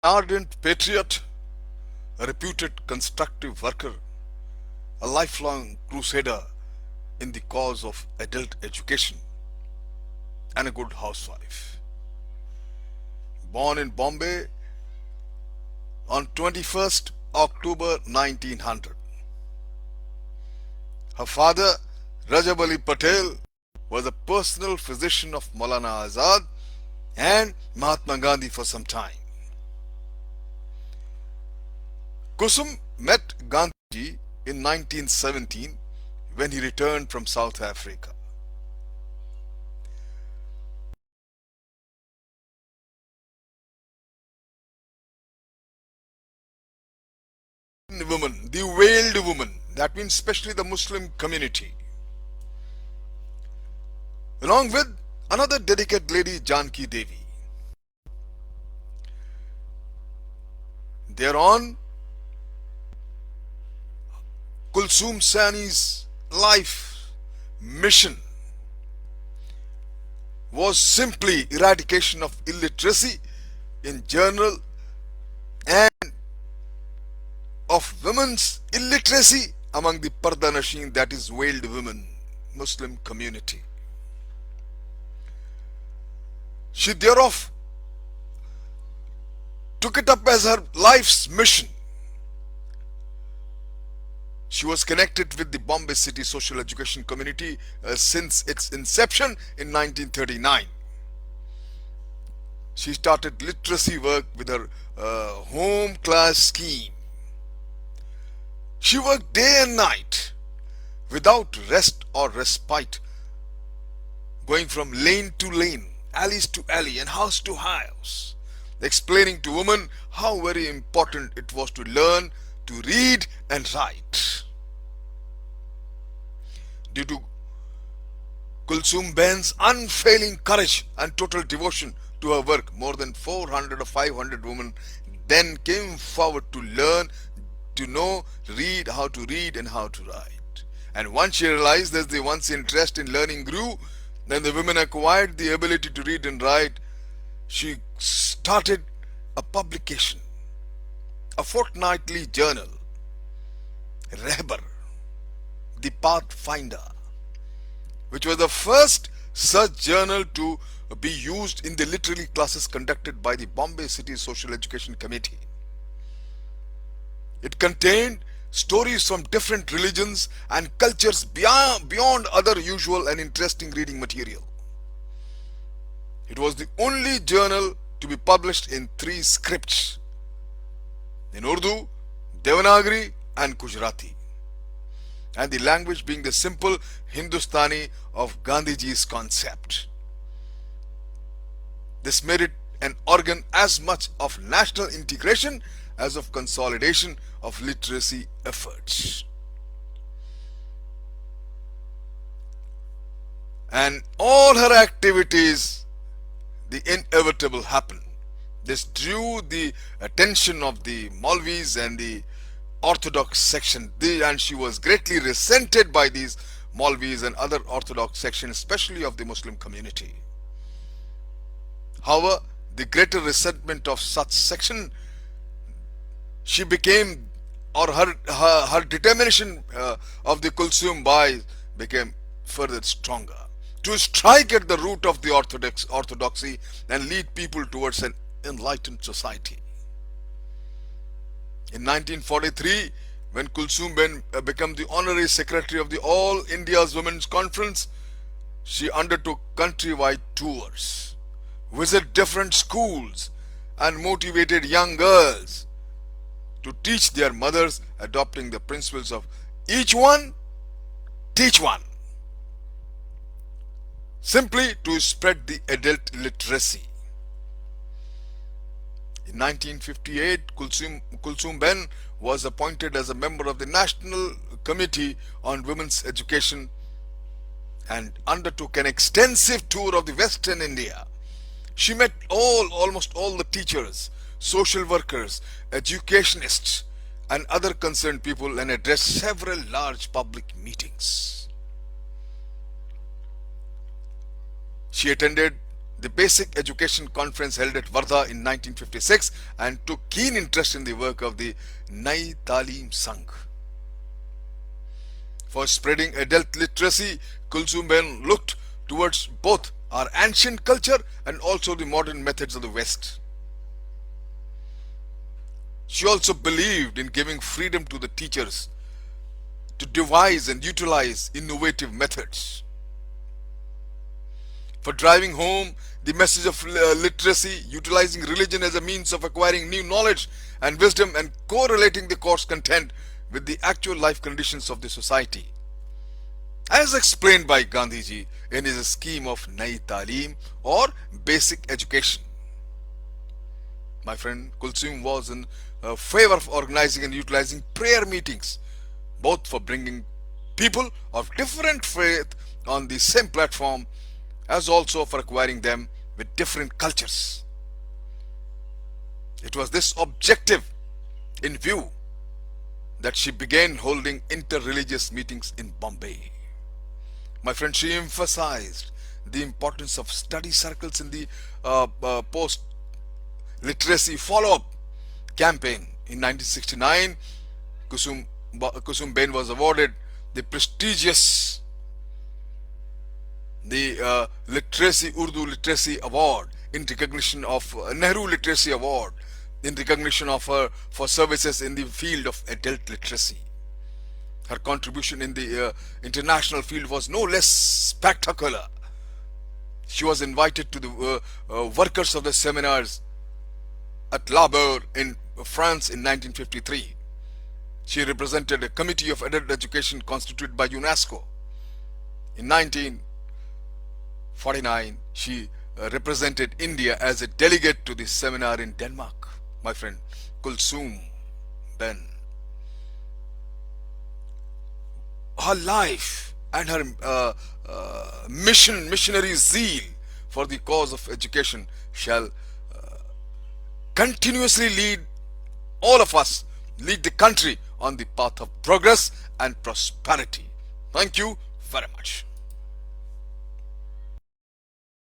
ardent patriot, a reputed constructive worker, a lifelong crusader in the cause of adult education, and a good housewife. Born in Bombay on 21st October 1900. Her father, Rajab Ali Patel, was a personal physician of Maulana Azad and Mahatma Gandhi for some time. Kulsum met Gandhi in 1917 when he returned from South Africa. Woman, the veiled woman, that means especially the Muslim community, along with another dedicated lady, Janki Devi. Thereon, Kulsum Sayani's life mission was simply eradication of illiteracy in general and of women's illiteracy among the Parda Nashin, that is veiled women, Muslim community. She thereof took it up as her life's mission. She was connected with the Bombay City social education community since its inception in 1939. She started literacy work with her home class scheme. She worked day and night without rest or respite, going from lane to lane, alleys to alley, and house to house, explaining to women how very important it was to learn to read and write. Due to Kulsum Ben's unfailing courage and total devotion to her work, more than 400 or 500 women then came forward to learn, to know, how to read and how to write. And once she realized that the one's interest in learning grew, then the women acquired the ability to read and write. She started a publication, a fortnightly journal, Rehbar, the Pathfinder, which was the first such journal to be used in the literary classes conducted by the Bombay City Social Education Committee. It contained stories from different religions and cultures beyond other usual and interesting reading material. It was the only journal to be published in 3 scripts, in Urdu, Devanagari and Gujarati, and the language being the simple Hindustani of Gandhiji's concept. This made it an organ as much of national integration as of consolidation of literacy efforts. And all her activities, the inevitable happened. This drew the attention of the Maulvis and the Orthodox section, and she was greatly resented by these Maulvis and other Orthodox sections, especially of the Muslim community. However, the greater resentment of such section, she became, or her determination of the Kulsum Bai became further stronger, to strike at the root of the orthodoxy and lead people towards an enlightened society. In 1943, when Kulsum Ben became the honorary secretary of the All India's Women's Conference, she undertook countrywide tours, visited different schools, and motivated young girls to teach their mothers, adopting the principles of each one, teach one, simply to spread the adult literacy. In 1958, Kulsum Ben was appointed as a member of the National Committee on Women's Education and undertook an extensive tour of the Western India. She met almost all the teachers, social workers, educationists, and other concerned people and addressed several large public meetings. She attended the Basic Education Conference held at Wardha in 1956 and took keen interest in the work of the Nai Talim Sangh. For spreading adult literacy, Kulsum Ben looked towards both our ancient culture and also the modern methods of the West. She also believed in giving freedom to the teachers to devise and utilize innovative methods. For driving home the message of literacy, utilizing religion as a means of acquiring new knowledge and wisdom and correlating the course content with the actual life conditions of the society. As explained by Gandhiji in his scheme of Nai Talim or basic education. My friend, Kulsum was in favor of organizing and utilizing prayer meetings, both for bringing people of different faith on the same platform as also for acquiring them with different cultures. It was this objective in view that she began holding inter-religious meetings in Bombay. My friend, she emphasized the importance of study circles in the post-literacy follow-up campaign. In 1969, Kulsum Ben was awarded the prestigious Urdu Literacy Award in recognition of Nehru Literacy Award in recognition of her for services in the field of adult literacy. Her contribution in the international field was no less spectacular. She was invited to the workers of the seminars at Labeur in France in 1953. She represented a committee of adult education constituted by UNESCO. In 1949, she represented India as a delegate to the seminar in Denmark. My friend, Kulsum Ben. Her life and her missionary zeal for the cause of education shall continuously lead all of us, lead the country on the path of progress and prosperity. Thank you very much.